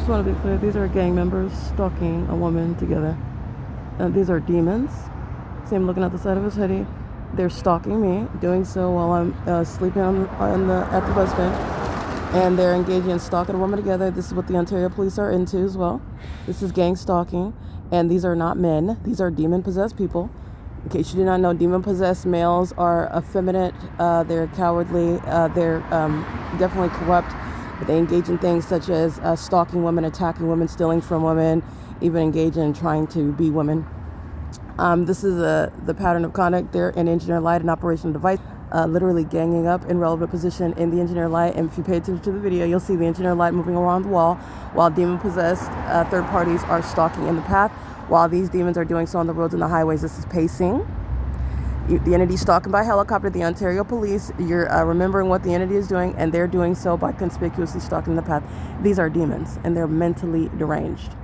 just want to be clear, these are gang members stalking a woman together. These are demons. See him looking at the side of his hoodie. They're stalking me, doing so while I'm sleeping at the bus bench. And they're engaging in stalking a woman together. This is what the Ontario police are into as well. This is gang stalking. And these are not men. These are demon-possessed people. In case you do not know, demon-possessed males are effeminate. They're cowardly. They're definitely corrupt. They engage in things such as stalking women, attacking women, stealing from women, even engaging in trying to be women. This is the pattern of conduct. They're in engineer light and operational device, literally ganging up in relevant position in the engineer light. And if you pay attention to the video, you'll see the engineer light moving around the wall while demon-possessed third parties are stalking in the path. While these demons are doing so on the roads and the highways, this is pacing. The entity stalking by helicopter, the Ontario police, you're remembering what the entity is doing, and they're doing so by conspicuously stalking the path. These are demons, and they're mentally deranged.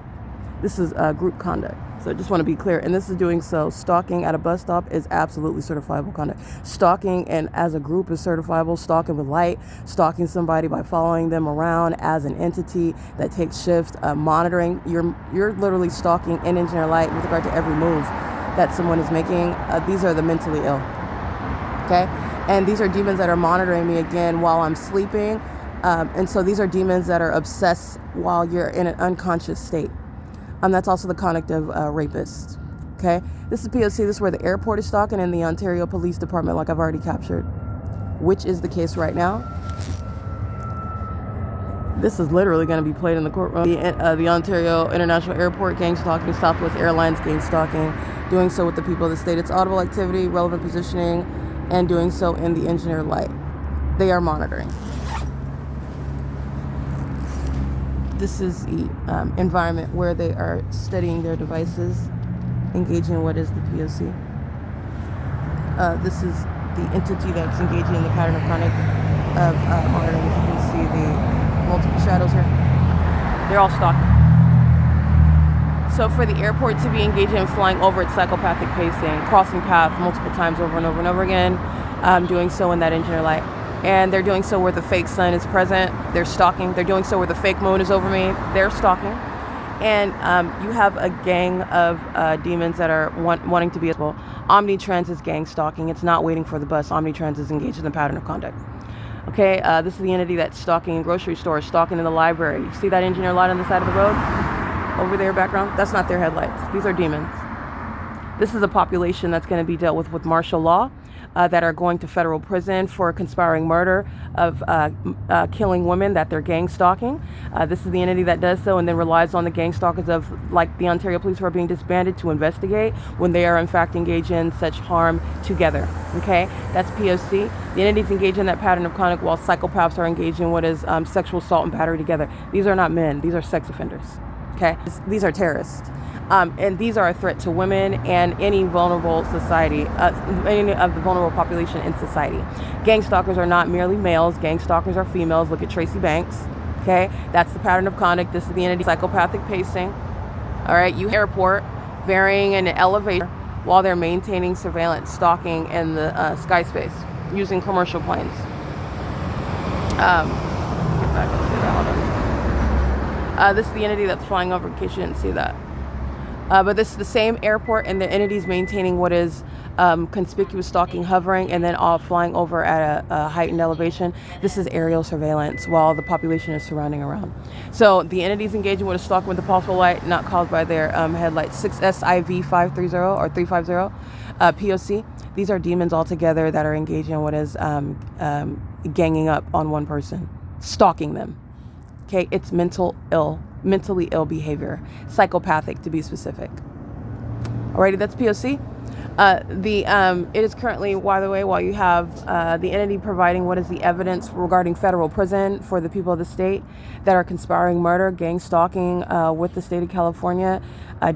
This is group conduct. So I just want to be clear. And this is doing so. Stalking at a bus stop is absolutely certifiable conduct. Stalking and as a group is certifiable. Stalking with light. Stalking somebody by following them around as an entity that takes shifts. Monitoring. You're literally stalking in engineer light with regard to every move that someone is making. These are the mentally ill. Okay? And these are demons that are monitoring me again while I'm sleeping. And so these are demons that are obsessed while you're in an unconscious state. That's also the conduct of rapists. Okay, this is P.O.C. This is where the airport is stalking in the Ontario Police Department, like I've already captured, which is the case right now. This is literally going to be played in the courtroom. The Ontario International Airport gang stalking, Southwest Airlines gang stalking, doing so with the people of the state. It's audible activity, relevant positioning, and doing so in the engineer light. They are monitoring. This is the environment where they are studying their devices, engaging in what is the P.O.C. This is the entity that's engaging in the pattern of conduct of monitoring. You can see the multiple shadows here. They're all stalking. So for the airport to be engaging in flying over its psychopathic pacing, crossing path multiple times over and over and over again, doing so in that engineer light. And they're doing so where the fake sun is present. They're stalking. They're doing so where the fake moon is over me. They're stalking. And you have a gang of demons that are wanting to be as well. Omnitrans is gang stalking. It's not waiting for the bus. Omnitrans is engaged in the pattern of conduct. Okay, this is the entity that's stalking in grocery stores, stalking in the library. You see that engineer light on the side of the road? Over there, background? That's not their headlights. These are demons. This is a population that's going to be dealt with martial law. That are going to federal prison for conspiring murder of killing women that they're gang stalking. This is the entity that does so and then relies on the gang stalkers of like the Ontario police who are being disbanded to investigate when they are in fact engaged in such harm together. Okay, that's P.O.C. The entities engaged in that pattern of conduct while psychopaths are engaged in what is sexual assault and battery together. These are not men. These are sex offenders. Okay, these are terrorists. And these are a threat to women and any vulnerable society, any of the vulnerable population in society. Gang stalkers are not merely males. Gang stalkers are females. Look at Tracy Banks. Okay, that's the pattern of conduct. This is the entity psychopathic pacing. All right, you airport varying in an elevator while they're maintaining surveillance, stalking in the sky space using commercial planes. Get back and see that. Hold on. This is the entity that's flying over. In case you didn't see that. But this is the same airport, and the entities maintaining what is conspicuous stalking, hovering, and then all flying over at a heightened elevation. This is aerial surveillance while the population is surrounding around. So the entities engaging with a stalking with a possible light not caused by their headlights. 6SIV530 or 350 P.O.C. These are demons altogether that are engaging in what is ganging up on one person, stalking them. Okay, it's mentally ill behavior, psychopathic to be specific. Alrighty, that's P.O.C. It is currently, by the way, while you have the entity providing what is the evidence regarding federal prison for the people of the state that are conspiring murder, gang stalking with the state of California,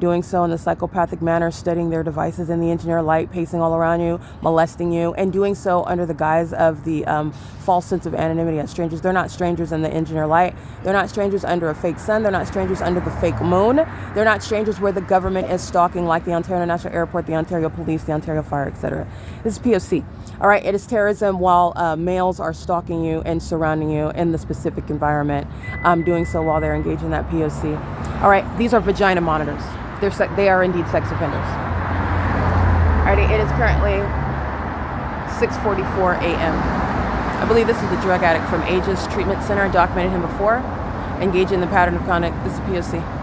doing so in a psychopathic manner, studying their devices in the engineer light, pacing all around you, molesting you, and doing so under the guise of the false sense of anonymity as strangers. They're not strangers in the engineer light. They're not strangers under a fake sun. They're not strangers under the fake moon. They're not strangers where the government is stalking, like the Ontario International Airport, the Ontario Police police, the Ontario Fire, etc. This is P.O.C. All right, it is terrorism while males are stalking you and surrounding you in the specific environment, doing so while they're engaged in that P.O.C. All right, these are vagina monitors. They are indeed sex offenders. Alrighty, it is currently 6:44 a.m. I believe this is the drug addict from Aegis Treatment Center. I documented him before. Engaged in the pattern of conduct. This is P.O.C.